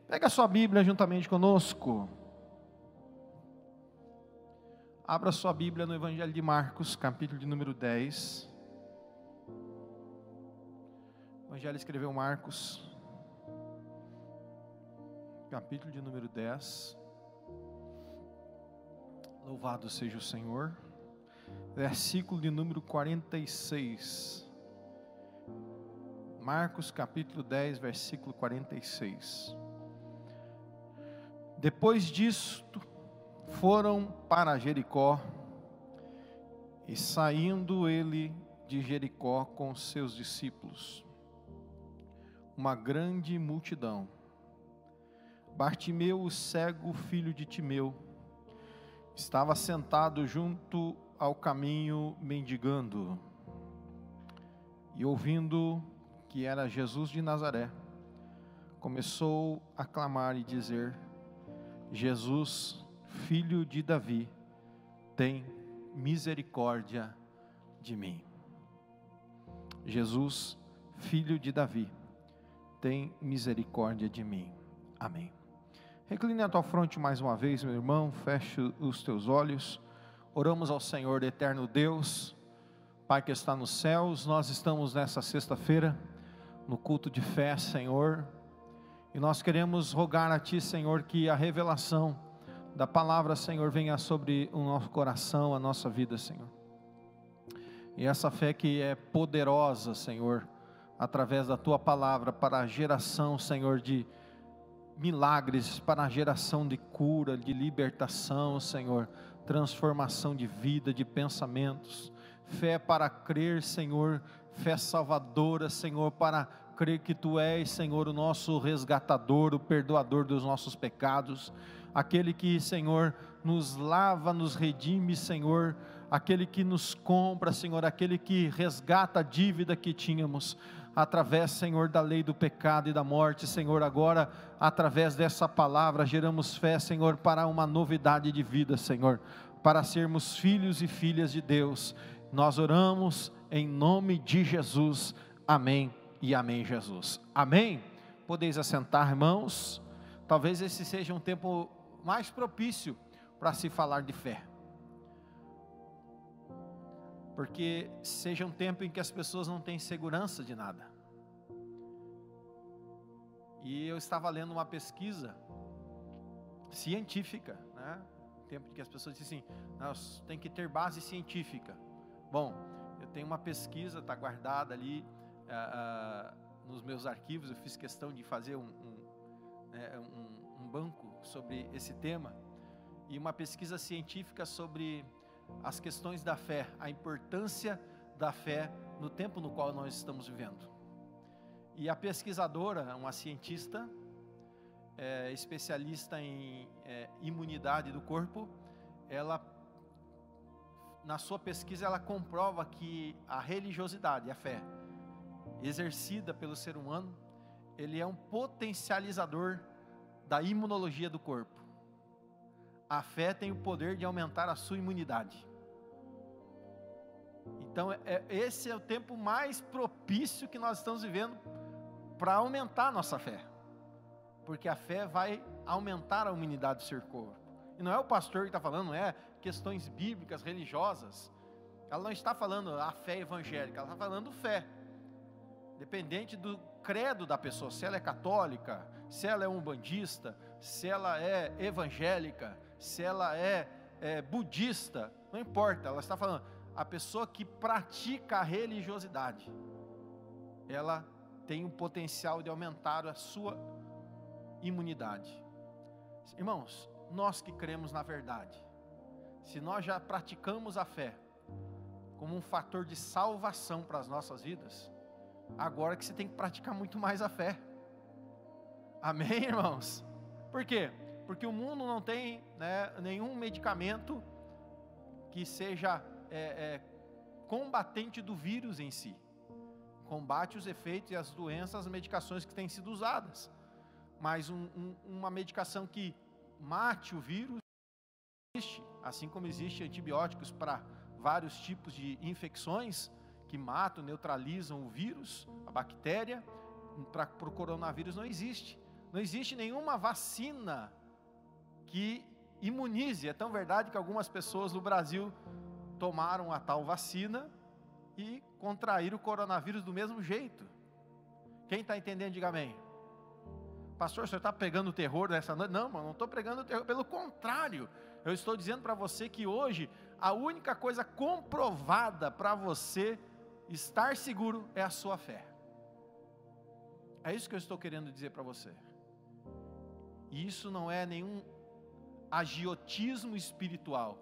Pega a sua Bíblia juntamente conosco. Abra sua Bíblia no Evangelho de Marcos, capítulo de número 10. O Evangelho escreveu Marcos, capítulo de número 10. Louvado seja o Senhor. Versículo de número 46. Marcos, capítulo 10, versículo 46. Depois disto, foram para Jericó, e saindo ele de Jericó com seus discípulos, uma grande multidão, Bartimeu, o cego, filho de Timeu, estava sentado junto ao caminho mendigando, e ouvindo que era Jesus de Nazaré, começou a clamar e dizer: Jesus, filho de Davi, tem misericórdia de mim. Jesus, filho de Davi, tem misericórdia de mim. Amém. Recline a tua fronte mais uma vez, meu irmão, feche os teus olhos. Oramos ao Senhor, eterno Deus, Pai que está nos céus. Nós estamos nessa sexta-feira, no culto de fé, Senhor, e nós queremos rogar a Ti, Senhor, que a revelação da palavra, Senhor, venha sobre o nosso coração, a nossa vida, Senhor. E essa fé que é poderosa, Senhor, através da Tua palavra, para a geração, Senhor, de milagres, para a geração de cura, de libertação, Senhor, transformação de vida, de pensamentos, fé para crer, Senhor, fé salvadora, Senhor, para crer que Tu és, Senhor, o nosso resgatador, o perdoador dos nossos pecados, aquele que, Senhor, nos lava, nos redime, Senhor, aquele que nos compra, Senhor, aquele que resgata a dívida que tínhamos, através, Senhor, da lei do pecado e da morte, Senhor. Agora, através dessa palavra, geramos fé, Senhor, para uma novidade de vida, Senhor, para sermos filhos e filhas de Deus. Nós oramos em nome de Jesus, amém e amém, Jesus, amém. Podeis assentar, irmãos. Talvez esse seja um tempo mais propício para se falar de fé, porque seja um tempo em que as pessoas não têm segurança de nada. E eu estava lendo uma pesquisa científica, né? Tempo em que as pessoas dizem assim, nós tem que ter base científica. Bom, eu tenho uma pesquisa, está guardada ali nos meus arquivos. Eu fiz questão de fazer um banco sobre esse tema, e uma pesquisa científica sobre as questões da fé, a importância da fé no tempo no qual nós estamos vivendo. E a pesquisadora, uma cientista, especialista em imunidade do corpo, ela, na sua pesquisa, ela comprova que a religiosidade, a fé, exercida pelo ser humano, ele é um potencializador da imunologia do corpo. A fé tem o poder de aumentar a sua imunidade. Então, esse é o tempo mais propício que nós estamos vivendo para aumentar a nossa fé, porque a fé vai aumentar a imunidade do seu corpo. E não é o pastor que está falando, não é questões bíblicas, religiosas. Ela não está falando a fé evangélica, ela está falando fé, dependente do credo da pessoa, se ela é católica, se ela é umbandista, se ela é evangélica, se ela é budista, não importa. Ela está falando, a pessoa que pratica a religiosidade, ela tem o potencial de aumentar a sua imunidade. Irmãos, nós que cremos na verdade, se nós já praticamos a fé como um fator de salvação para as nossas vidas, agora que você tem que praticar muito mais a fé. Amém, irmãos? Por quê? Porque o mundo não tem, nenhum medicamento que seja combatente do vírus em si. Combate os efeitos e as doenças, as medicações que têm sido usadas. Mas uma medicação que mate o vírus existe, assim como existe antibióticos para vários tipos de infecções que matam, neutralizam o vírus, a bactéria. Para o coronavírus não existe. não existe nenhuma vacina que imunize. É tão verdade que algumas pessoas no Brasil tomaram a tal vacina e contraíram o coronavírus do mesmo jeito. Quem está entendendo, diga amém. Pastor, o senhor está pegando o terror nessa noite? Não, não estou pegando o terror, pelo contrário, eu estou dizendo para você que hoje, a única coisa comprovada para você estar seguro é a sua fé. É isso que eu estou querendo dizer para você. E isso não é nenhum agiotismo espiritual.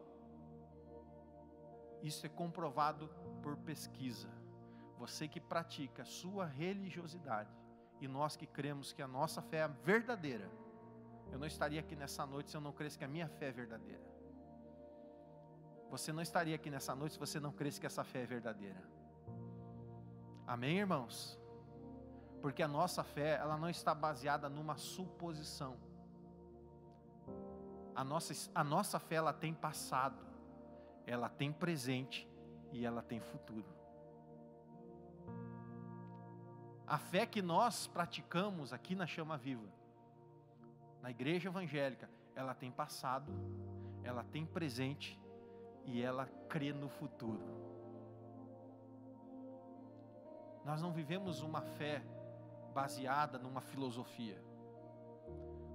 Isso é comprovado por pesquisa. Você que pratica a sua religiosidade, e nós que cremos que a nossa fé é verdadeira. Eu não estaria aqui nessa noite se eu não cresce que a minha fé é verdadeira. Você não estaria aqui nessa noite se você não cresce que essa fé é verdadeira. Amém, irmãos? Porque a nossa fé, ela não está baseada numa suposição. A nossa fé, ela tem passado, ela tem presente e ela tem futuro. A fé que nós praticamos aqui na Chama Viva, na igreja evangélica, ela tem passado, ela tem presente e ela crê no futuro. Nós não vivemos uma fé baseada numa filosofia.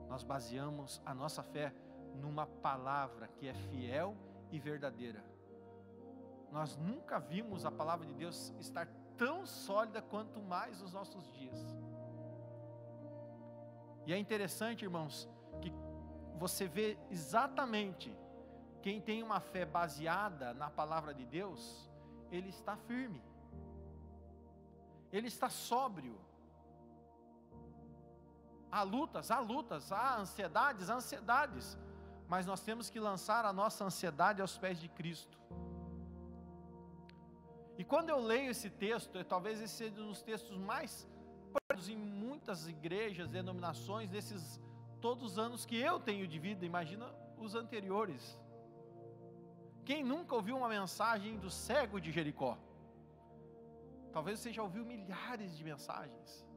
Nós baseamos a nossa fé numa palavra que é fiel e verdadeira. Nós nunca vimos a palavra de Deus estar tão sólida quanto mais nos nossos dias. E é interessante, irmãos, que você vê exatamente quem tem uma fé baseada na palavra de Deus, ele está firme, ele está sóbrio. Há lutas, há ansiedades, mas nós temos que lançar a nossa ansiedade aos pés de Cristo. E quando eu leio esse texto, talvez esse seja um dos textos mais pregados em muitas igrejas, denominações, desses todos os anos que eu tenho de vida, imagina os anteriores. Quem nunca ouviu uma mensagem do cego de Jericó? Talvez você já ouviu milhares de mensagens.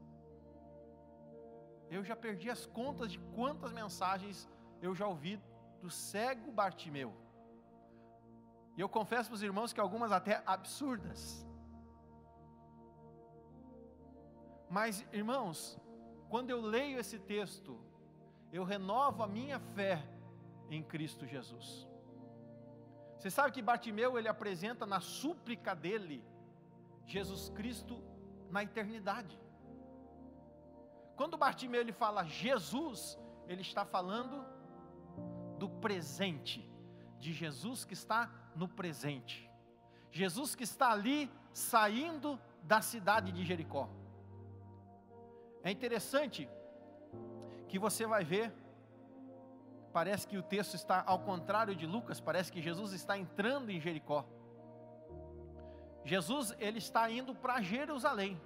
Eu já perdi as contas de quantas mensagens eu já ouvi do cego Bartimeu. E eu confesso para os irmãos que algumas até absurdas. Mas, irmãos, quando eu leio esse texto, eu renovo a minha fé em Cristo Jesus. Você sabe que Bartimeu, ele apresenta na súplica dele, Jesus Cristo na eternidade. Quando Bartimeu ele fala Jesus, ele está falando do presente, de Jesus que está no presente, Jesus que está ali saindo da cidade de Jericó. É interessante que você vai ver, parece que o texto está ao contrário de Lucas, parece que Jesus está entrando em Jericó. Jesus, ele está indo para Jerusalém.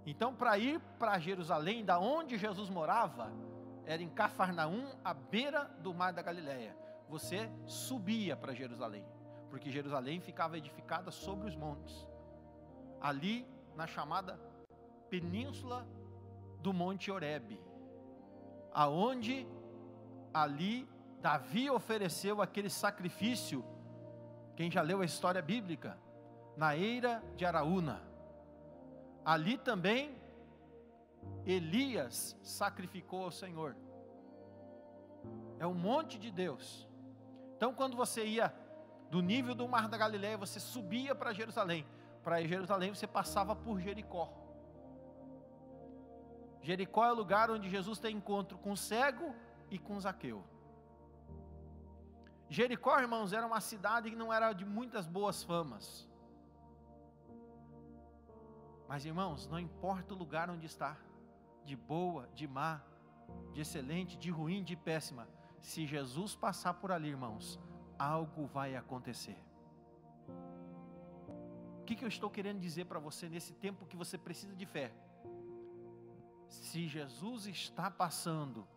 Então, para ir para Jerusalém, da onde Jesus morava, era em Cafarnaum, à beira do mar da Galileia. Você subia para Jerusalém, porque Jerusalém ficava edificada sobre os montes, ali na chamada península do Monte Horebe, aonde ali Davi ofereceu aquele sacrifício. Quem já leu a história bíblica, na eira de Araúna, ali também Elias sacrificou ao Senhor. É um monte de Deus. Então, quando você ia do nível do mar da Galileia, você subia para Jerusalém. Para Jerusalém você passava por Jericó. Jericó é o lugar onde Jesus tem encontro com o cego e com Zaqueu. Jericó, irmãos, era uma cidade que não era de muitas boas famas. Mas, irmãos, não importa o lugar onde está, de boa, de má, de excelente, de ruim, de péssima, se Jesus passar por ali, irmãos, algo vai acontecer. O que eu estou querendo dizer para você nesse tempo que você precisa de fé? Se Jesus está passando,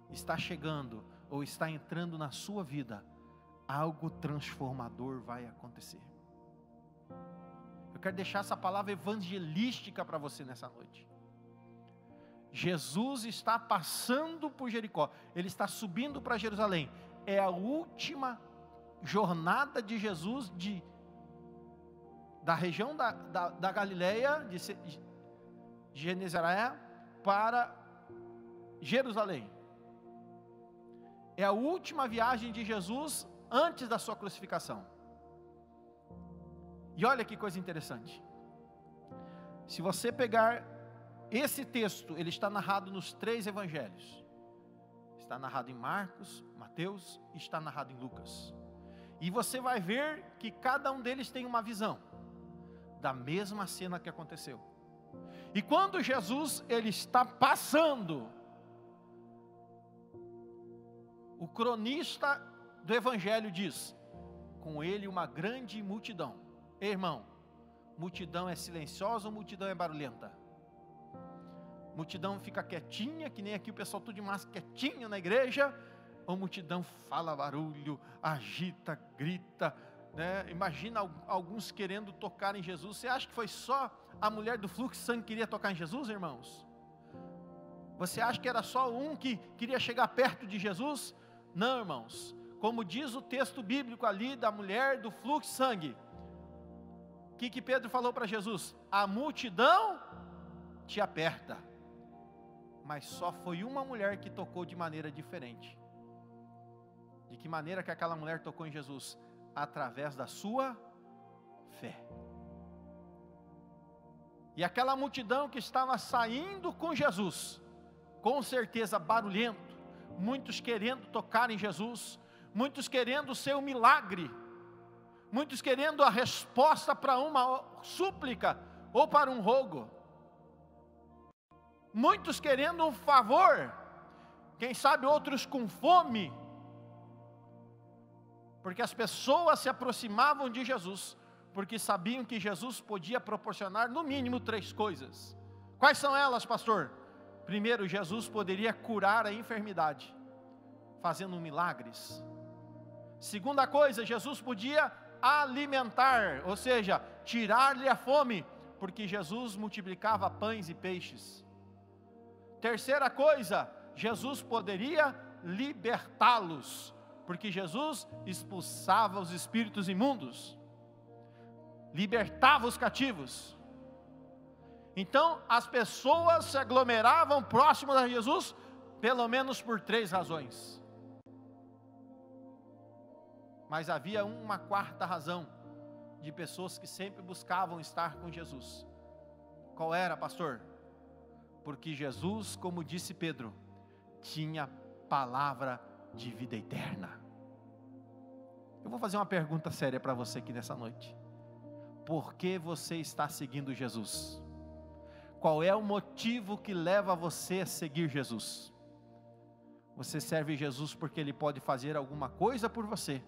está chegando, ou está entrando na sua vida, algo transformador vai acontecer. Eu quero deixar essa palavra evangelística para você nessa noite. Jesus está passando por Jericó, ele está subindo para Jerusalém. É a última jornada de Jesus da região da Galileia, de Genezaré, para Jerusalém. É a última viagem de Jesus antes da sua crucificação. E olha que coisa interessante. Se você pegar esse texto, ele está narrado nos 3 evangelhos. Está narrado em Marcos, Mateus e está narrado em Lucas. E você vai ver que cada um deles tem uma visão da mesma cena que aconteceu. E quando Jesus ele está passando, o cronista do evangelho diz: com ele uma grande multidão. Ei, irmão, multidão é silenciosa ou multidão é barulhenta? Multidão fica quietinha, que nem aqui o pessoal tudo de máscara, quietinho na igreja, ou multidão fala barulho, agita, grita, né? Imagina alguns querendo tocar em Jesus. Você acha que foi só a mulher do fluxo de sangue que queria tocar em Jesus, irmãos? Você acha que era só um que queria chegar perto de Jesus? Não, irmãos. Como diz o texto bíblico ali da mulher do fluxo de sangue, o que Pedro falou para Jesus? A multidão te aperta. Mas só foi uma mulher que tocou de maneira diferente. De que maneira que aquela mulher tocou em Jesus? Através da sua fé. E aquela multidão que estava saindo com Jesus, com certeza barulhento, muitos querendo tocar em Jesus, muitos querendo o seu milagre, muitos querendo a resposta para uma súplica ou para um rogo, muitos querendo um favor, quem sabe outros com fome, porque as pessoas se aproximavam de Jesus, porque sabiam que Jesus podia proporcionar no mínimo 3 coisas. Quais são elas, pastor? Primeiro, Jesus poderia curar a enfermidade, fazendo milagres. Segunda coisa, Jesus podia alimentar, ou seja, tirar-lhe a fome, porque Jesus multiplicava pães e peixes. Terceira coisa, Jesus poderia libertá-los, porque Jesus expulsava os espíritos imundos, libertava os cativos. Então as pessoas se aglomeravam próximo a Jesus, pelo menos por 3 razões. Mas havia uma 4ª razão, de pessoas que sempre buscavam estar com Jesus. Qual era, pastor? Porque Jesus, como disse Pedro, tinha palavra de vida eterna. Eu vou fazer uma pergunta séria para você aqui nessa noite. Por que você está seguindo Jesus? Qual é o motivo que leva você a seguir Jesus? Você serve Jesus porque Ele pode fazer alguma coisa por você?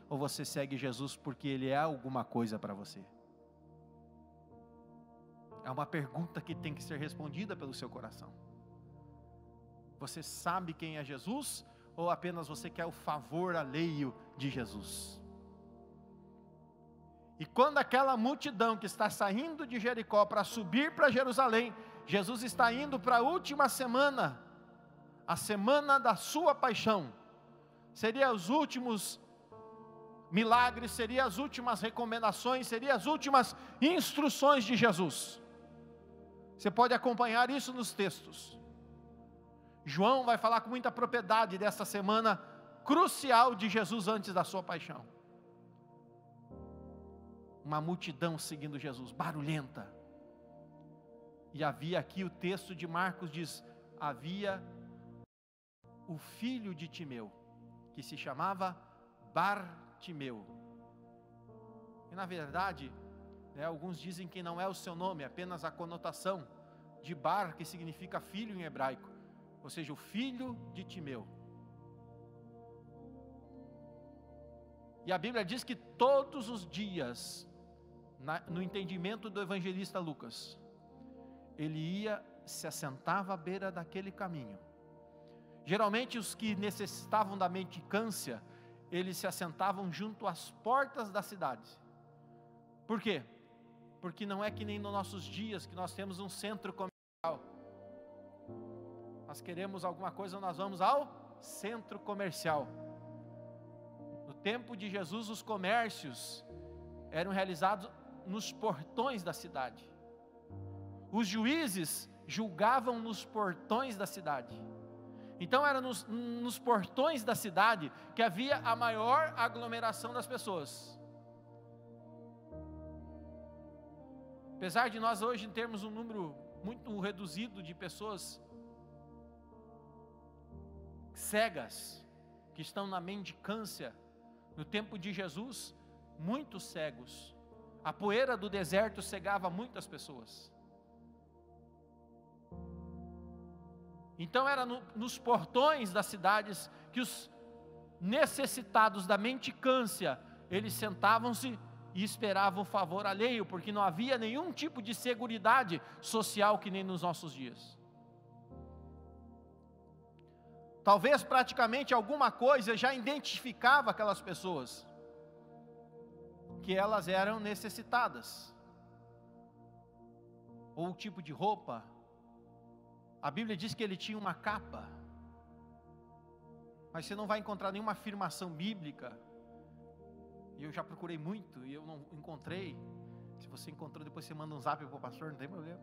Ou você segue Jesus porque Ele é alguma coisa para você? É uma pergunta que tem que ser respondida pelo seu coração. Você sabe quem é Jesus? Ou apenas você quer o favor alheio de Jesus? E quando aquela multidão que está saindo de Jericó para subir para Jerusalém, Jesus está indo para a última semana, a semana da sua paixão. Seria os últimos milagres, seria as últimas recomendações, seria as últimas instruções de Jesus. Você pode acompanhar isso nos textos. João vai falar com muita propriedade dessa semana crucial de Jesus antes da sua paixão. Uma multidão seguindo Jesus, barulhenta. E havia aqui, o texto de Marcos diz, havia o filho de Timeu, que se chamava Bartimeu. E na verdade, alguns dizem que não é o seu nome, é apenas a conotação de Bar, que significa filho em hebraico, ou seja, o filho de Timeu. E a Bíblia diz que todos os dias, no entendimento do evangelista Lucas, ele ia, se assentava à beira daquele caminho. Geralmente os que necessitavam da mendicância, eles se assentavam junto às portas da cidade. Por quê? Porque não é que nem nos nossos dias, que nós temos um centro comercial. Nós queremos alguma coisa, nós vamos ao centro comercial. No tempo de Jesus, os comércios eram realizados nos portões da cidade. Os juízes julgavam nos portões da cidade. Então era nos portões da cidade que havia a maior aglomeração das pessoas. Apesar de nós hoje termos um número muito reduzido de pessoas cegas, que estão na mendicância, no tempo de Jesus, muitos cegos. A poeira do deserto cegava muitas pessoas. Então era nos portões das cidades que os necessitados da mendicância, eles sentavam-se e esperavam o favor alheio, porque não havia nenhum tipo de seguridade social que nem nos nossos dias. Talvez praticamente alguma coisa já identificava aquelas pessoas, que elas eram necessitadas, ou o tipo de roupa. A Bíblia diz que ele tinha uma capa, mas você não vai encontrar nenhuma afirmação bíblica, e eu já procurei muito, e eu não encontrei. Se você encontrou, depois você manda um zap para o pastor, não tem problema.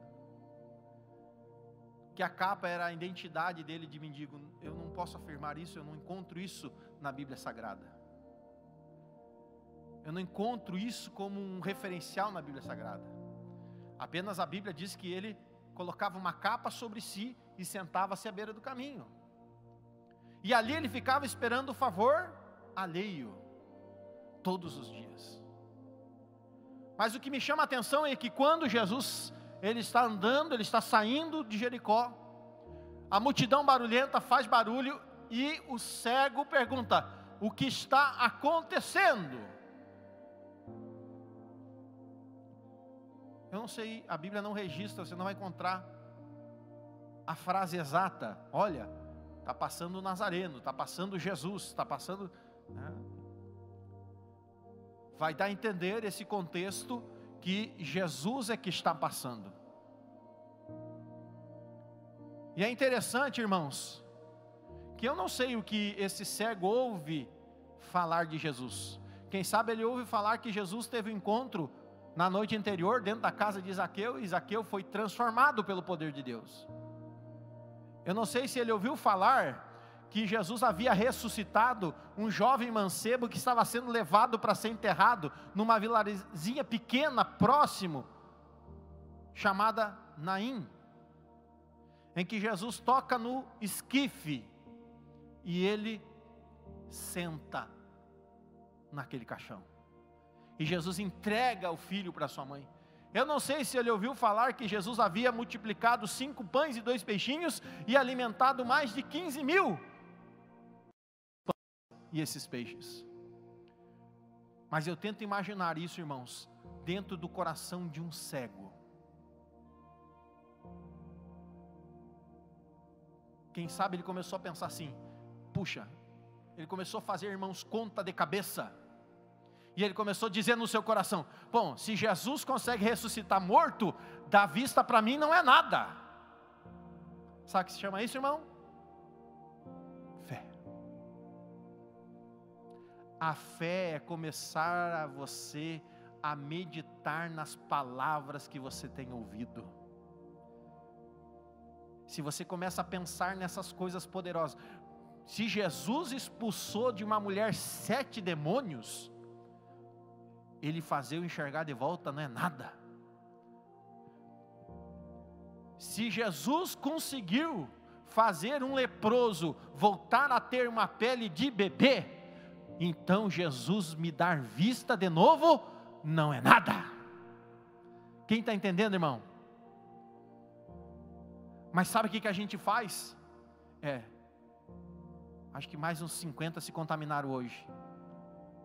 Que a capa era a identidade dele de mendigo. Eu não posso afirmar isso, eu não encontro isso na Bíblia Sagrada. Eu não encontro isso como um referencial na Bíblia Sagrada. Apenas a Bíblia diz que ele colocava uma capa sobre si e sentava-se à beira do caminho. E ali ele ficava esperando o favor alheio, todos os dias. Mas o que me chama a atenção é que quando Jesus, ele está andando, ele está saindo de Jericó, a multidão barulhenta faz barulho e o cego pergunta: o que está acontecendo? Eu não sei, a Bíblia não registra, você não vai encontrar a frase exata. Olha, está passando o Nazareno, está passando Jesus, está passando, né? Vai dar a entender esse contexto que Jesus é que está passando. E é interessante, irmãos, que eu não sei o que esse cego ouve falar de Jesus. Quem sabe ele ouve falar que Jesus teve um encontro na noite anterior dentro da casa de Zaqueu, e Zaqueu foi transformado pelo poder de Deus. Eu não sei se ele ouviu falar que Jesus havia ressuscitado um jovem mancebo que estava sendo levado para ser enterrado numa vilarezinha pequena, próximo, chamada Naim, em que Jesus toca no esquife, e ele senta naquele caixão, e Jesus entrega o filho para sua mãe. Eu não sei se ele ouviu falar que Jesus havia multiplicado 5 pães e 2 peixinhos, e alimentado mais de 15 mil, e esses peixes. Mas eu tento imaginar isso, irmãos, dentro do coração de um cego. Quem sabe ele começou a pensar assim: puxa, ele começou a fazer, irmãos, conta de cabeça, e ele começou a dizer no seu coração: bom, se Jesus consegue ressuscitar morto, dar vista para mim não é nada. Sabe o que se chama isso, irmão? Fé. A fé é começar a você a meditar nas palavras que você tem ouvido. Se você começa a pensar nessas coisas poderosas, se Jesus expulsou de uma mulher 7 demônios, ele fazer o enxergar de volta não é nada. Se Jesus conseguiu fazer um leproso voltar a ter uma pele de bebê, então Jesus me dar vista de novo não é nada. Quem está entendendo, irmão? Mas sabe o que a gente faz? Acho que mais uns 50 se contaminaram hoje.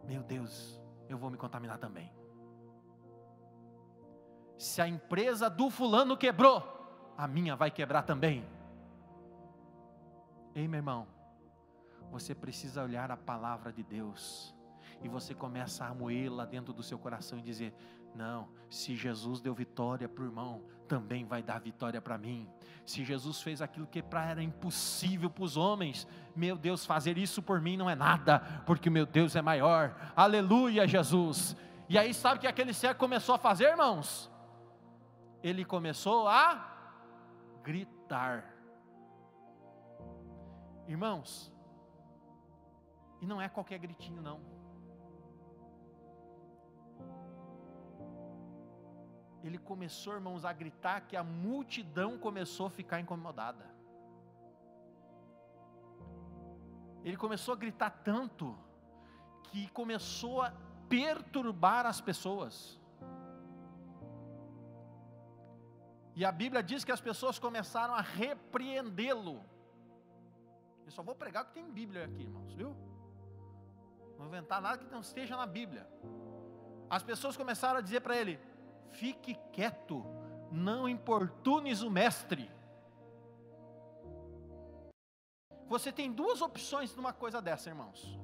Meu Deus, eu vou me contaminar também. Se a empresa do fulano quebrou, a minha vai quebrar também. Ei, meu irmão, você precisa olhar a palavra de Deus e você começa a moer lá dentro do seu coração e dizer: não, se Jesus deu vitória para o irmão, também vai dar vitória para mim. Se Jesus fez aquilo que era impossível para os homens, meu Deus, fazer isso por mim não é nada, porque meu Deus é maior. Aleluia, Jesus. E aí sabe o que aquele cego começou a fazer, irmãos? Ele começou a gritar. Irmãos, e não é qualquer gritinho não. Ele começou, irmãos, a gritar que a multidão começou a ficar incomodada. Ele começou a gritar tanto que começou a perturbar as pessoas. E a Bíblia diz que as pessoas começaram a repreendê-lo. Eu só vou pregar o que tem Bíblia aqui, irmãos, viu? Não vou inventar nada que não esteja na Bíblia. As pessoas começaram a dizer para ele: fique quieto, não importunes o mestre. Você tem duas opções numa coisa dessa, irmãos.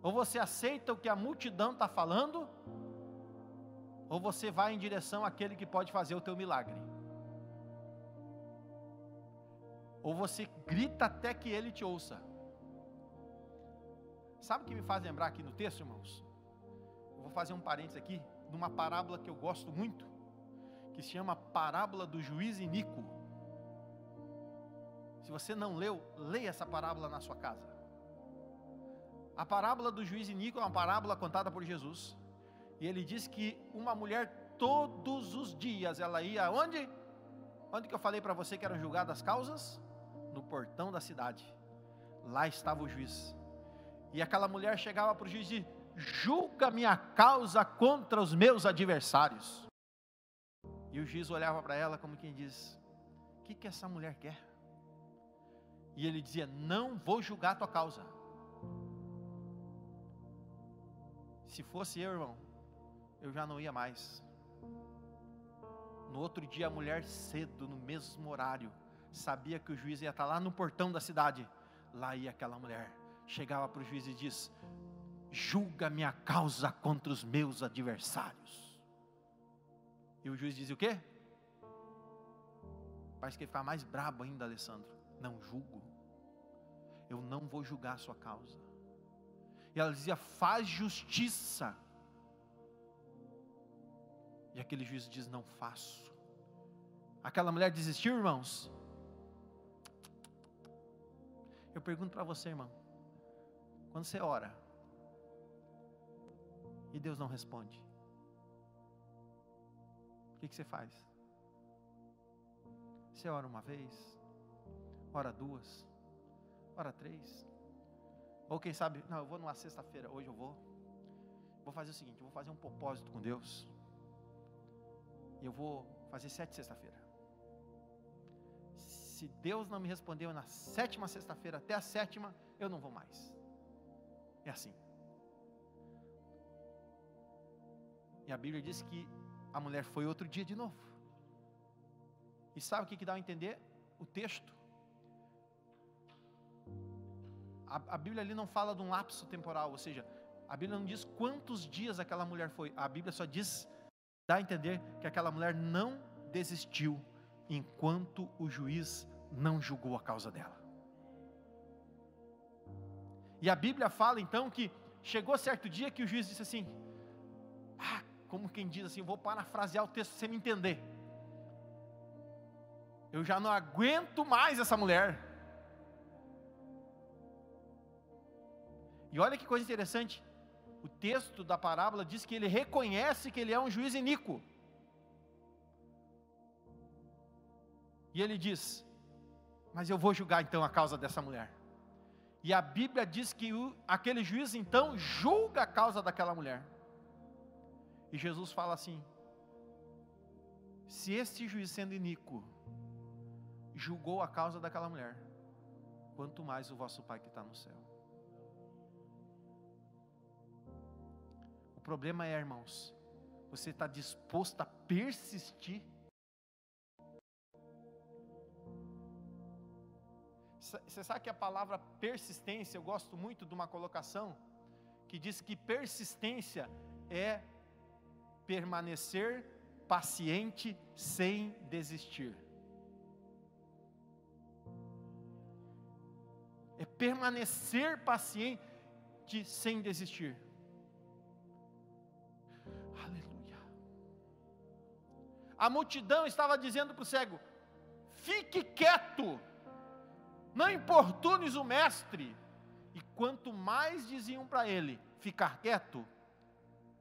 Ou você aceita o que a multidão está falando, ou você vai em direção àquele que pode fazer o teu milagre. Ou você grita até que ele te ouça. Sabe o que me faz lembrar aqui no texto, irmãos? Eu vou fazer um parênteses aqui, numa parábola que eu gosto muito, que se chama Parábola do Juiz Iníquo. Se você não leu, leia essa parábola na sua casa. A parábola do juiz iníquo é uma parábola contada por Jesus. E ele diz que uma mulher, todos os dias, ela ia onde? Onde que eu falei para você que eram julgadas as causas? No portão da cidade. Lá estava o juiz. E aquela mulher chegava para o juiz e dizia: julga minha causa contra os meus adversários. E o juiz olhava para ela como quem diz: o que essa mulher quer? E ele dizia: não vou julgar a tua causa. Se fosse eu, irmão, eu já não ia mais. No outro dia a mulher cedo, no mesmo horário, sabia que o juiz ia estar lá no portão da cidade. Lá ia aquela mulher, chegava para o juiz e diz: julga minha causa contra os meus adversários. E o juiz dizia o quê? Parece que ele ficava mais brabo ainda, Alessandro. Não julgo, eu não vou julgar a sua causa. E ela dizia: faz justiça. E aquele juiz diz: não faço. Aquela mulher desistiu, irmãos? Eu pergunto para você, irmão, quando você ora e Deus não responde, o que você faz? Você ora uma vez, ora duas, ora três, ou quem sabe, não, eu vou numa sexta-feira, hoje eu vou fazer o seguinte, eu vou fazer um propósito com Deus, e eu vou fazer 7 sexta-feira. Se Deus não me respondeu na 7ª sexta-feira, até a 7ª, eu não vou mais. É assim. E a Bíblia diz que a mulher foi outro dia de novo. E sabe o que dá a entender? O texto. A Bíblia ali não fala de um lapso temporal, ou seja, a Bíblia não diz quantos dias aquela mulher foi. A Bíblia só diz, dá a entender que aquela mulher não desistiu enquanto o juiz não julgou a causa dela. E a Bíblia fala então que chegou certo dia que o juiz disse assim, como quem diz assim, vou parafrasear o texto para você me entender: eu já não aguento mais essa mulher. E olha que coisa interessante, o texto da parábola diz que ele reconhece que ele é um juiz iníquo. E ele diz, mas eu vou julgar então a causa dessa mulher. E a Bíblia diz que aquele juiz então julga a causa daquela mulher. E Jesus fala assim, se este juiz sendo iníquo julgou a causa daquela mulher, quanto mais o vosso Pai que está no céu. O problema é, irmãos, você está disposto a persistir? Você sabe que a palavra persistência, eu gosto muito de uma colocação que diz que persistência é permanecer paciente sem desistir. É permanecer paciente sem desistir. Aleluia. A multidão estava dizendo para o cego: fique quieto, não importunes o mestre. E quanto mais diziam para ele ficar quieto,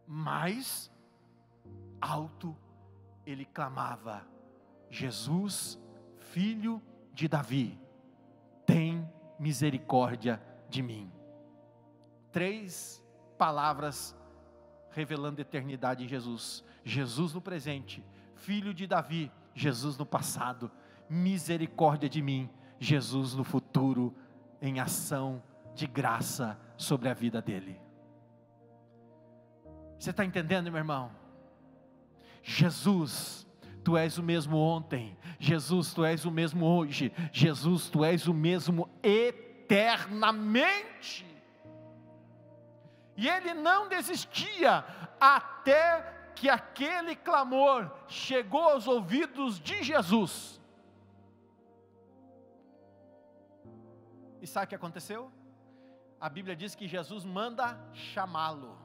mais alto ele clamava: Jesus, filho de Davi, tem misericórdia de mim. 3 palavras revelando eternidade em Jesus. Jesus no presente, filho de Davi, Jesus no passado, misericórdia de mim, Jesus no futuro, em ação de graça sobre a vida dele. Você está entendendo, meu irmão? Jesus, Tu és o mesmo ontem. Jesus, Tu és o mesmo hoje. Jesus, Tu és o mesmo eternamente. E ele não desistia até que aquele clamor chegou aos ouvidos de Jesus. E sabe o que aconteceu? A Bíblia diz que Jesus manda chamá-lo.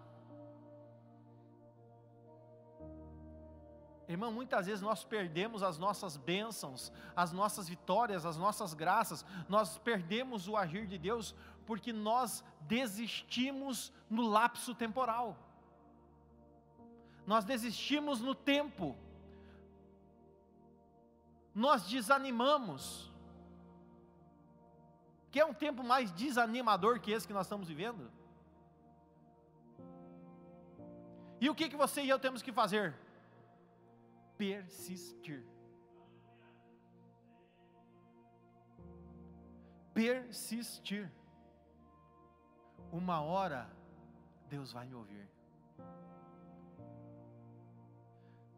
Irmão, muitas vezes nós perdemos as nossas bênçãos, as nossas vitórias, as nossas graças, nós perdemos o agir de Deus, porque nós desistimos no lapso temporal, nós desistimos no tempo, nós desanimamos. Quer um tempo mais desanimador que esse que nós estamos vivendo? E o que você e eu temos que fazer? Persistir. Persistir. Uma hora Deus vai me ouvir.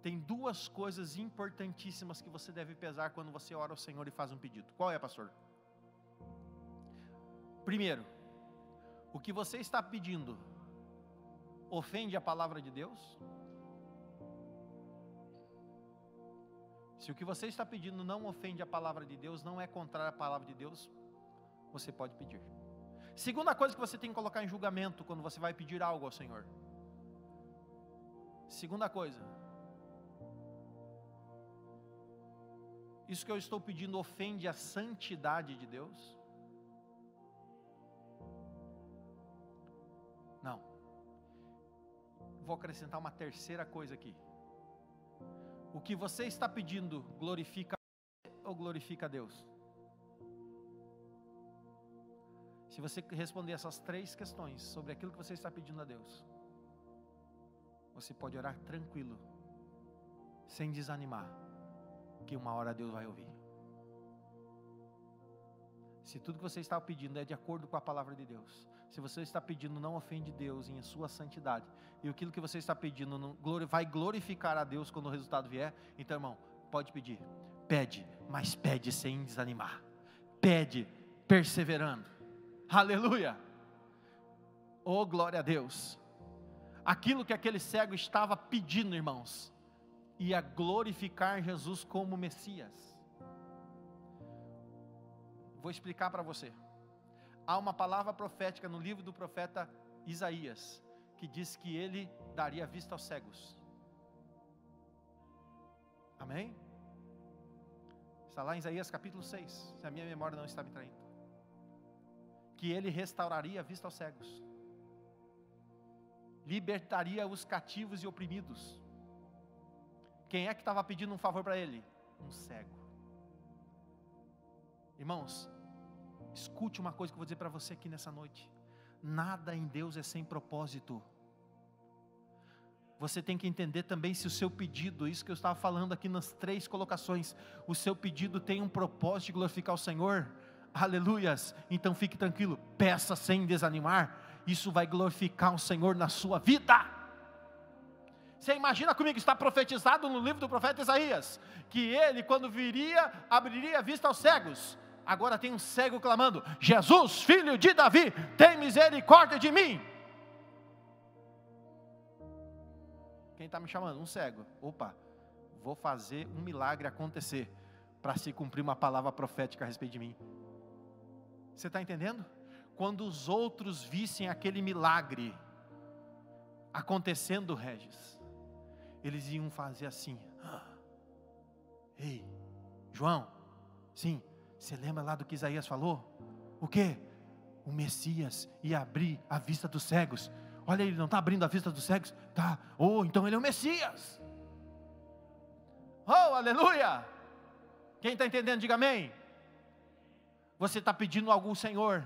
Tem 2 coisas importantíssimas que você deve pesar quando você ora ao Senhor e faz um pedido. Qual é, pastor? Primeiro, o que você está pedindo ofende a palavra de Deus? Se o que você está pedindo não ofende a palavra de Deus, não é contrário à palavra de Deus, você pode pedir. Segunda coisa que você tem que colocar em julgamento quando você vai pedir algo ao Senhor. Segunda coisa, isso que eu estou pedindo ofende a santidade de Deus? Não. Vou acrescentar uma terceira coisa aqui. O que você está pedindo glorifica ou glorifica a Deus? Se você responder essas 3 questões sobre aquilo que você está pedindo a Deus, você pode orar tranquilo, sem desanimar, que uma hora Deus vai ouvir. Se tudo que você está pedindo é de acordo com a palavra de Deus, se você está pedindo não ofende Deus em sua santidade, e aquilo que você está pedindo não vai glorificar a Deus quando o resultado vier, então, irmão, pode pedir, pede, mas pede sem desanimar, pede perseverando. Aleluia! Oh, glória a Deus! Aquilo que aquele cego estava pedindo, irmãos, ia glorificar Jesus como Messias. Vou explicar para você. Há uma palavra profética no livro do profeta Isaías, que diz que ele daria vista aos cegos. Amém? Está lá em Isaías capítulo 6, se a minha memória não está me traindo. Que ele restauraria a vista aos cegos, libertaria os cativos e oprimidos. Quem é que estava pedindo um favor para ele? Um cego. Irmãos, escute uma coisa que eu vou dizer para você aqui nessa noite. Nada em Deus é sem propósito. Você tem que entender também se o seu pedido, isso que eu estava falando aqui nas 3 colocações, o seu pedido tem um propósito de glorificar o Senhor. Aleluias, então fique tranquilo, peça sem desanimar, isso vai glorificar o Senhor na sua vida. Você imagina comigo, está profetizado no livro do profeta Isaías, que ele quando viria, abriria a vista aos cegos. Agora tem um cego clamando: Jesus, filho de Davi, tem misericórdia de mim. Quem está me chamando? Um cego. Opa, vou fazer um milagre acontecer, para se cumprir uma palavra profética a respeito de mim. Você está entendendo? Quando os outros vissem aquele milagre acontecendo, Regis, eles iam fazer assim: ei, João, sim, você lembra lá do que Isaías falou? O quê? O Messias ia abrir a vista dos cegos. Olha, ele não está abrindo a vista dos cegos? Tá, então ele é o Messias. Oh, aleluia! Quem está entendendo, diga amém. Você está pedindo algo ao Senhor,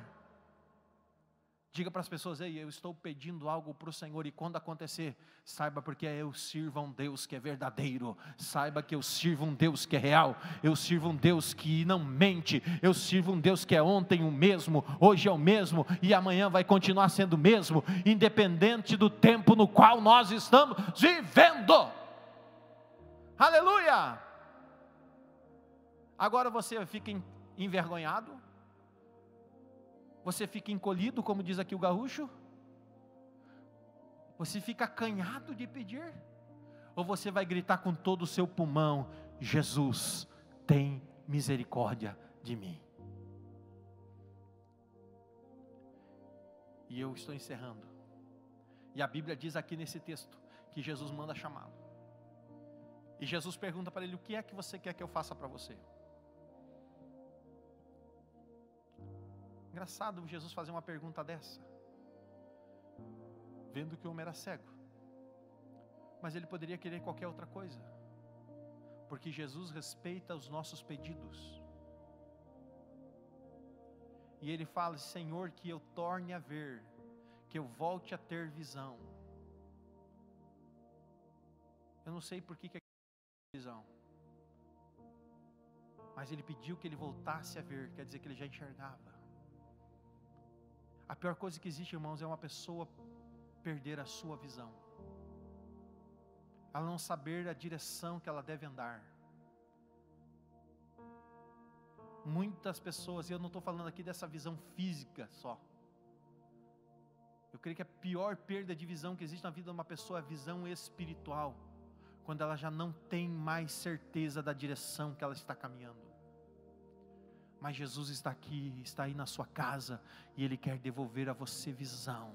diga para as pessoas: ei, eu estou pedindo algo para o Senhor, e quando acontecer, saiba porque eu sirvo a um Deus que é verdadeiro, saiba que eu sirvo um Deus que é real, eu sirvo um Deus que não mente, eu sirvo um Deus que é ontem o mesmo, hoje é o mesmo, e amanhã vai continuar sendo o mesmo, independente do tempo no qual nós estamos vivendo. Aleluia! Agora você fica envergonhado? Você fica encolhido, como diz aqui o gaúcho? Você fica acanhado de pedir? Ou você vai gritar com todo o seu pulmão: Jesus, tem misericórdia de mim? E eu estou encerrando. E a Bíblia diz aqui nesse texto que Jesus manda chamá-lo. E Jesus pergunta para ele: o que é que você quer que eu faça para você? Engraçado Jesus fazer uma pergunta dessa, vendo que o homem era cego. Mas ele poderia querer qualquer outra coisa, porque Jesus respeita os nossos pedidos. E ele fala: Senhor, que eu torne a ver, que eu volte a ter visão. Eu não sei por que é visão, mas ele pediu que ele voltasse a ver, quer dizer que ele já enxergava. A pior coisa que existe, irmãos, é uma pessoa perder a sua visão, ela não saber a direção que ela deve andar. Muitas pessoas, e eu não estou falando aqui dessa visão física só, eu creio que a pior perda de visão que existe na vida de uma pessoa é a visão espiritual, quando ela já não tem mais certeza da direção que ela está caminhando. Mas Jesus está aqui, está aí na sua casa, e Ele quer devolver a você visão.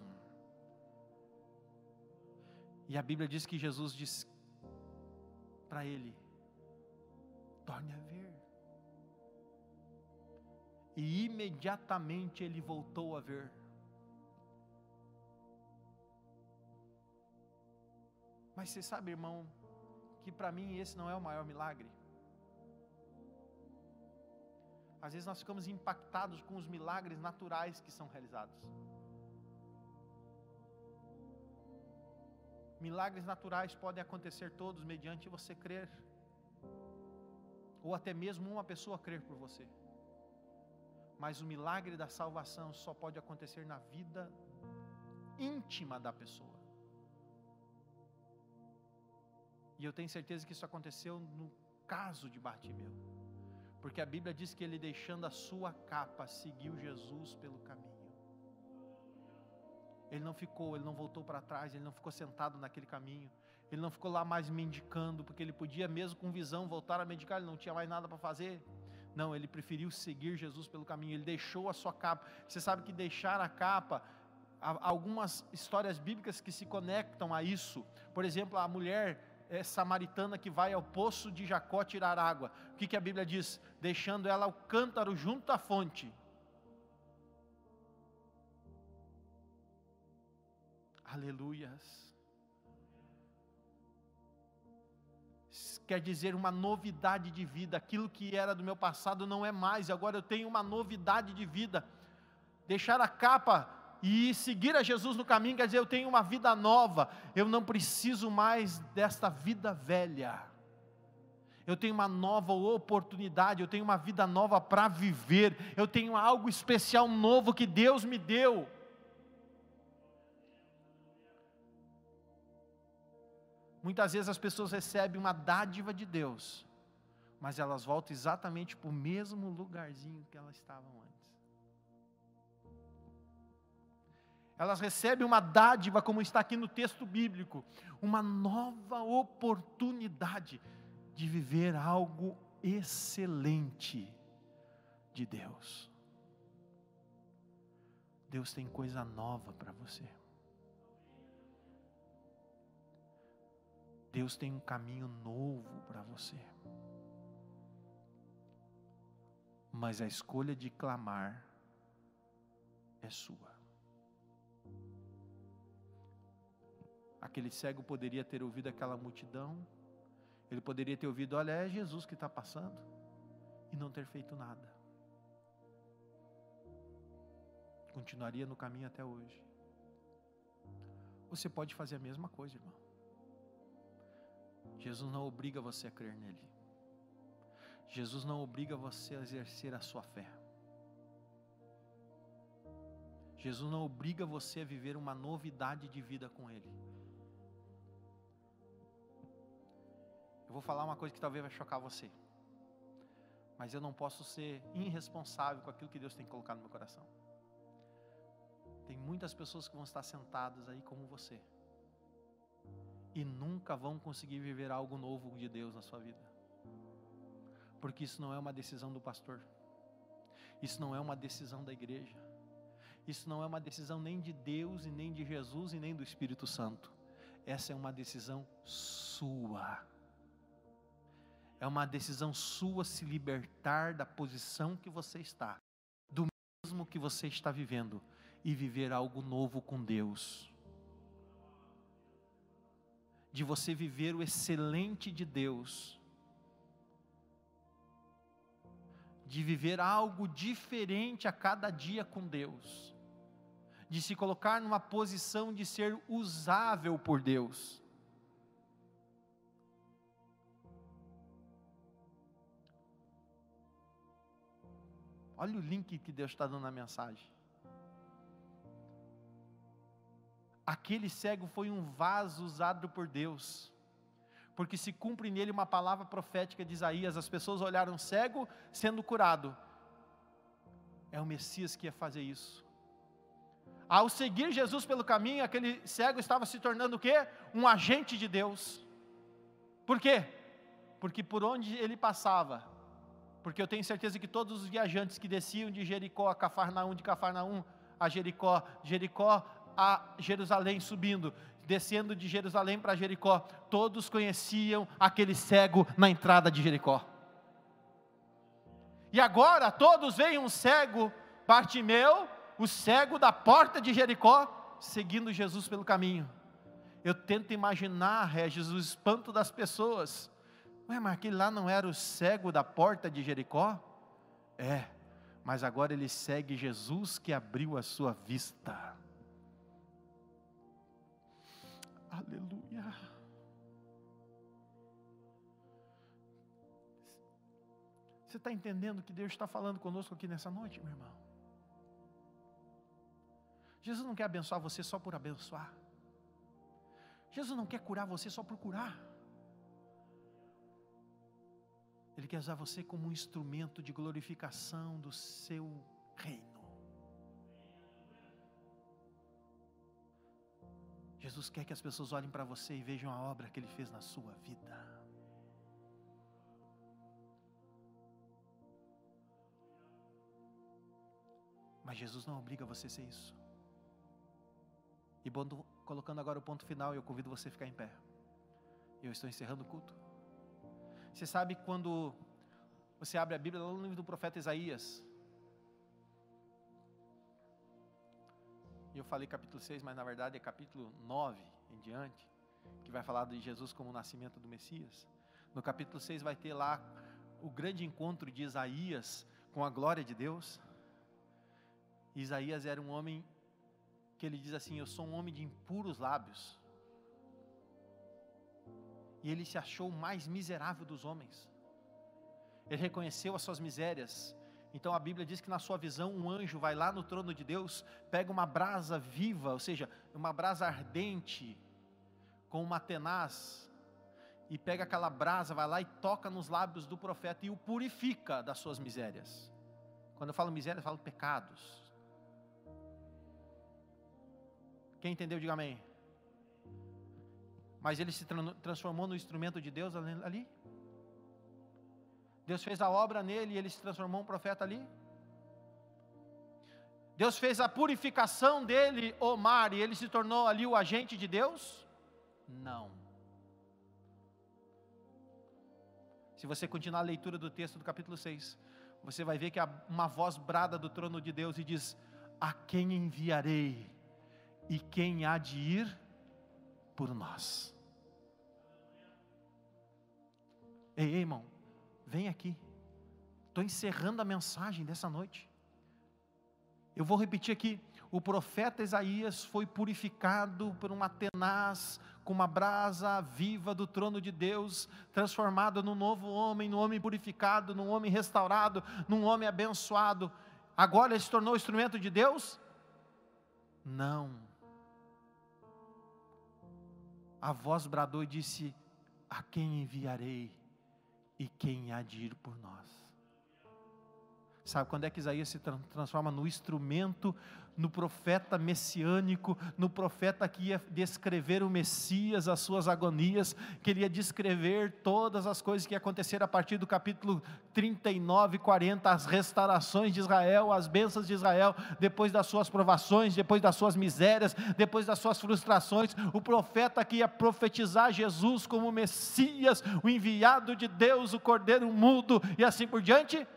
E a Bíblia diz que Jesus disse para ele: torne a ver. E imediatamente ele voltou a ver. Mas você sabe, irmão, que para mim esse não é o maior milagre. Às vezes nós ficamos impactados com os milagres naturais que são realizados. Milagres naturais podem acontecer todos mediante você crer, ou até mesmo uma pessoa crer por você. Mas o milagre da salvação só pode acontecer na vida íntima da pessoa. E eu tenho certeza que isso aconteceu no caso de Bartimeu, porque a Bíblia diz que ele, deixando a sua capa, seguiu Jesus pelo caminho. Ele não voltou para trás, ele não ficou sentado naquele caminho, ele não ficou lá mais mendicando, porque ele podia mesmo com visão voltar a mendicar, ele não tinha mais nada para fazer. Não, ele preferiu seguir Jesus pelo caminho, ele deixou a sua capa. Você sabe que deixar a capa, há algumas histórias bíblicas que se conectam a isso. Por exemplo, a mulher samaritana que vai ao poço de Jacó tirar água. O que a Bíblia diz? Deixando ela o cântaro junto à fonte. Aleluias. Quer dizer, uma novidade de vida. Aquilo que era do meu passado não é mais, agora eu tenho uma novidade de vida. Deixar a capa e seguir a Jesus no caminho, quer dizer, eu tenho uma vida nova, eu não preciso mais desta vida velha, eu tenho uma nova oportunidade, eu tenho uma vida nova para viver, eu tenho algo especial novo que Deus me deu. Muitas vezes as pessoas recebem uma dádiva de Deus, mas elas voltam exatamente para o mesmo lugarzinho que elas estavam antes. elas recebem uma dádiva, como está aqui no texto bíblico, uma nova oportunidade de viver algo excelente de Deus. Deus tem coisa nova para você. Deus tem um caminho novo para você. Mas a escolha de clamar é sua. Aquele cego poderia ter ouvido aquela multidão, ele poderia ter ouvido, olha, é Jesus que está passando, e não ter feito nada. Continuaria no caminho até hoje. Você pode fazer a mesma coisa, irmão. Jesus não obriga você a crer nele. Jesus não obriga você a exercer a sua fé. Jesus não obriga você a viver uma novidade de vida com ele. Eu vou falar uma coisa que talvez vai chocar você, mas eu não posso ser irresponsável com aquilo que Deus tem colocado no meu coração. Tem muitas pessoas que vão estar sentadas aí como você e nunca vão conseguir viver algo novo de Deus na sua vida, porque isso não é uma decisão do pastor, isso não é uma decisão da igreja, isso não é uma decisão nem de Deus, e nem de Jesus, e nem do Espírito Santo. Essa é uma decisão sua. É uma decisão sua se libertar da posição que você está, do mesmo que você está vivendo, e viver algo novo com Deus. De você viver o excelente de Deus. De viver algo diferente a cada dia com Deus. De se colocar numa posição de ser usável por Deus. Olha o link que Deus está dando na mensagem. Aquele cego foi um vaso usado por Deus, porque se cumpre nele uma palavra profética de Isaías. As pessoas olharam o cego sendo curado. É o Messias que ia fazer isso. Ao seguir Jesus pelo caminho, aquele cego estava se tornando o quê? Um agente de Deus. Por quê? Porque por onde ele passava, porque eu tenho certeza que todos os viajantes que desciam de Jericó a Cafarnaum, de Cafarnaum a Jericó, Jericó a Jerusalém subindo, descendo de Jerusalém para Jericó, todos conheciam aquele cego na entrada de Jericó. E agora todos veem um cego, Bartimeu, o cego da porta de Jericó, seguindo Jesus pelo caminho. Eu tento imaginar, Regis, o espanto das pessoas. Ué, mas aquele lá não era o cego da porta de Jericó? É, mas agora ele segue Jesus que abriu a sua vista. Aleluia. Você está entendendo que Deus está falando conosco aqui nessa noite, meu irmão? Jesus não quer abençoar você só por abençoar. Jesus não quer curar você só por curar. Ele quer usar você como um instrumento de glorificação do seu reino. Jesus quer que as pessoas olhem para você e vejam a obra que Ele fez na sua vida. Mas Jesus não obriga você a ser isso. E colocando agora o ponto final, eu convido você a ficar em pé. Eu estou encerrando o culto. Você sabe quando você abre a Bíblia, lá no livro do profeta Isaías. E eu falei capítulo 6, mas na verdade é capítulo 9 em diante, que vai falar de Jesus como o nascimento do Messias. No capítulo 6 vai ter lá o grande encontro de Isaías com a glória de Deus. Isaías era um homem que ele diz assim: eu sou um homem de impuros lábios. E ele se achou o mais miserável dos homens. Ele reconheceu as suas misérias. Então a Bíblia diz que na sua visão um anjo vai lá no trono de Deus, pega uma brasa viva, ou seja, uma brasa ardente, com uma tenaz, e pega aquela brasa, vai lá e toca nos lábios do profeta e o purifica das suas misérias. Quando eu falo miséria, eu falo pecados. Quem entendeu, diga amém. Mas ele se transformou no instrumento de Deus ali. Deus fez a obra nele e ele se transformou um profeta ali. Deus fez a purificação dele, Omar, e ele se tornou ali o agente de Deus? Não. Se você continuar a leitura do texto do capítulo 6, você vai ver que uma voz brada do trono de Deus e diz: a quem enviarei? E quem há de ir por nós? Ei, irmão, vem aqui. Estou encerrando a mensagem dessa noite. Eu vou repetir aqui. O profeta Isaías foi purificado por uma tenaz, com uma brasa viva do trono de Deus, transformado num novo homem, num homem purificado, num homem restaurado, num homem abençoado. Agora ele se tornou instrumento de Deus? Não. A voz bradou e disse: a quem enviarei? E quem há de ir por nós? Sabe quando é que Isaías se transforma no instrumento, no profeta messiânico, no profeta que ia descrever o Messias, as suas agonias, que ele ia descrever todas as coisas que ia acontecer a partir do capítulo 39, 40, as restaurações de Israel, as bênçãos de Israel, depois das suas provações, depois das suas misérias, depois das suas frustrações. O profeta que ia profetizar Jesus como o Messias, o enviado de Deus, o Cordeiro mudo, e assim por diante.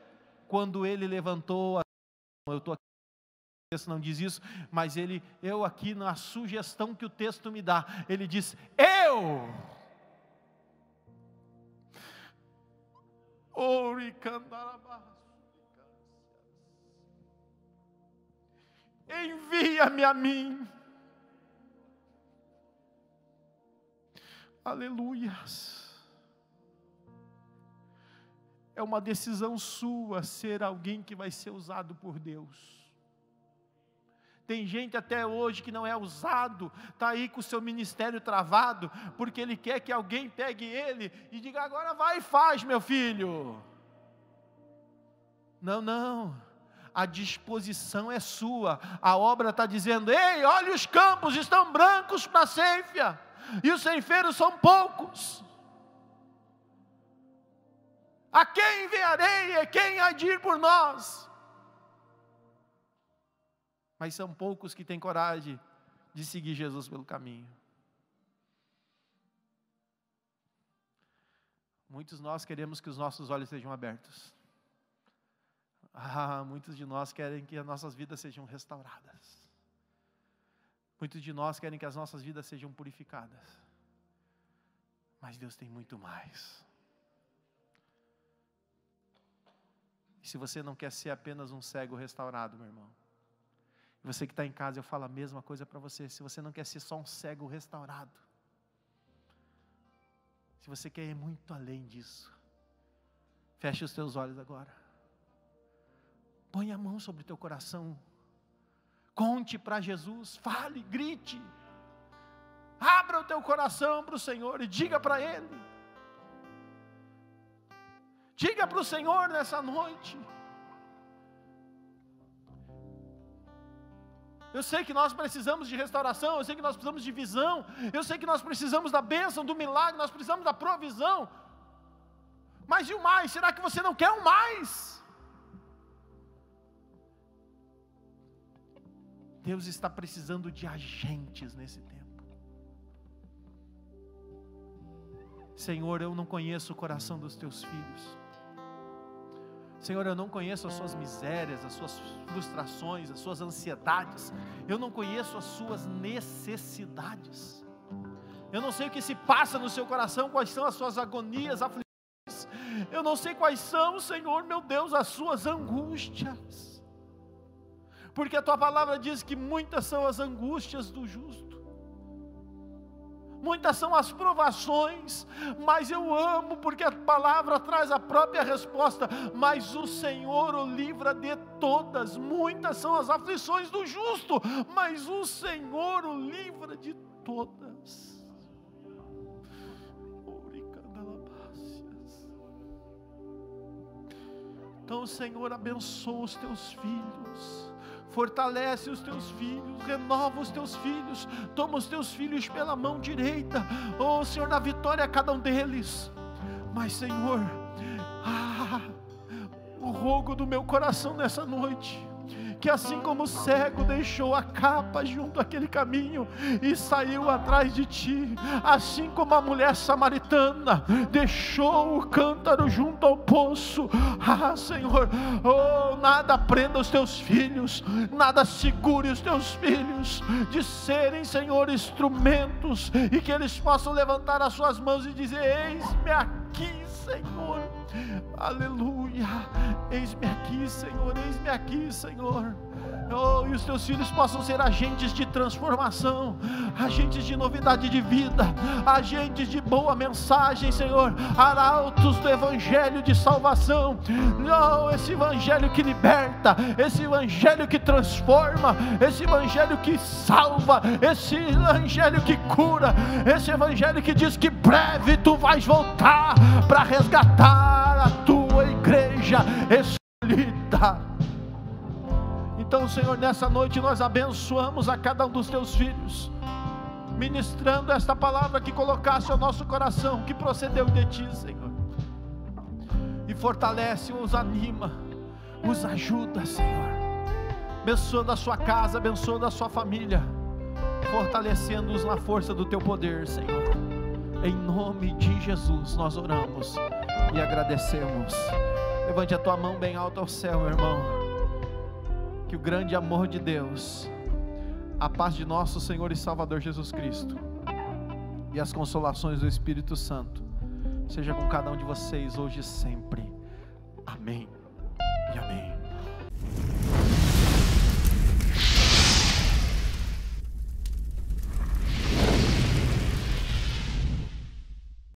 Quando ele levantou, eu estou aqui, o texto não diz isso, mas eu aqui na sugestão que o texto me dá, ele diz: envia-me a mim. Aleluias. É uma decisão sua ser alguém que vai ser usado por Deus. Tem gente até hoje que não é usado, está aí com o seu ministério travado, porque ele quer que alguém pegue ele e diga: agora vai e faz, meu filho. Não, a disposição é sua. A obra está dizendo: ei, olha, os campos estão brancos para a ceifa, e os ceifeiros são poucos. A quem enviarei? E quem há de ir por nós? Mas são poucos que têm coragem de seguir Jesus pelo caminho. Muitos de nós queremos que os nossos olhos sejam abertos. Muitos de nós querem que as nossas vidas sejam restauradas. Muitos de nós querem que as nossas vidas sejam purificadas. Mas Deus tem muito mais. E se você não quer ser apenas um cego restaurado, meu irmão, você que está em casa, eu falo a mesma coisa para você. Se você não quer ser só um cego restaurado, se você quer ir muito além disso, feche os teus olhos agora. Põe a mão sobre o teu coração. Conte para Jesus, fale, grite. Abra o teu coração para o Senhor e diga para Ele. Diga para o Senhor nessa noite. Eu sei que nós precisamos de restauração, eu sei que nós precisamos de visão, eu sei que nós precisamos da bênção, do milagre, nós precisamos da provisão. Mas e o mais? Será que você não quer o mais? Deus está precisando de agentes nesse tempo. Senhor, eu não conheço o coração dos teus filhos. Senhor, eu não conheço as suas misérias, as suas frustrações, as suas ansiedades. Eu não conheço as suas necessidades. Eu não sei o que se passa no seu coração, quais são as suas agonias, aflições. Eu não sei quais são, Senhor, meu Deus, as suas angústias. Porque a tua palavra diz que muitas são as angústias do justo. Muitas são as provações, mas eu amo porque a palavra traz a própria resposta. Mas o Senhor o livra de todas. Muitas são as aflições do justo, mas o Senhor o livra de todas. Então, Senhor, abençoa os teus filhos. Fortalece os teus filhos, renova os teus filhos, toma os teus filhos pela mão direita, oh Senhor, dá vitória a cada um deles. Mas Senhor, o rogo do meu coração nessa noite, que assim como o cego deixou a capa junto àquele caminho e saiu atrás de ti, assim como a mulher samaritana deixou o cântaro junto ao poço, Senhor, oh, nada prenda os teus filhos, nada segure os teus filhos de serem, Senhor, instrumentos, e que eles possam levantar as suas mãos e dizer: eis-me aqui, Senhor, aleluia, eis-me aqui, Senhor, eis-me aqui, Senhor. Oh, e os teus filhos possam ser agentes de transformação, agentes de novidade de vida, agentes de boa mensagem, Senhor, arautos do evangelho de salvação. Oh, esse evangelho que liberta, esse evangelho que transforma, esse evangelho que salva, esse evangelho que cura, esse evangelho que diz que breve tu vais voltar para resgatar a tua igreja escolhida. Então, Senhor, nessa noite nós abençoamos a cada um dos teus filhos, ministrando esta palavra que colocaste ao nosso coração, que procedeu de ti, Senhor, e fortalece, os anima, os ajuda, Senhor, abençoando a sua casa, abençoando a sua família, fortalecendo-os na força do teu poder, Senhor. Em nome de Jesus nós oramos e agradecemos. Levante a tua mão bem alta ao céu, meu irmão. Que o grande amor de Deus, a paz de nosso Senhor e Salvador Jesus Cristo e as consolações do Espírito Santo seja com cada um de vocês hoje e sempre. Amém.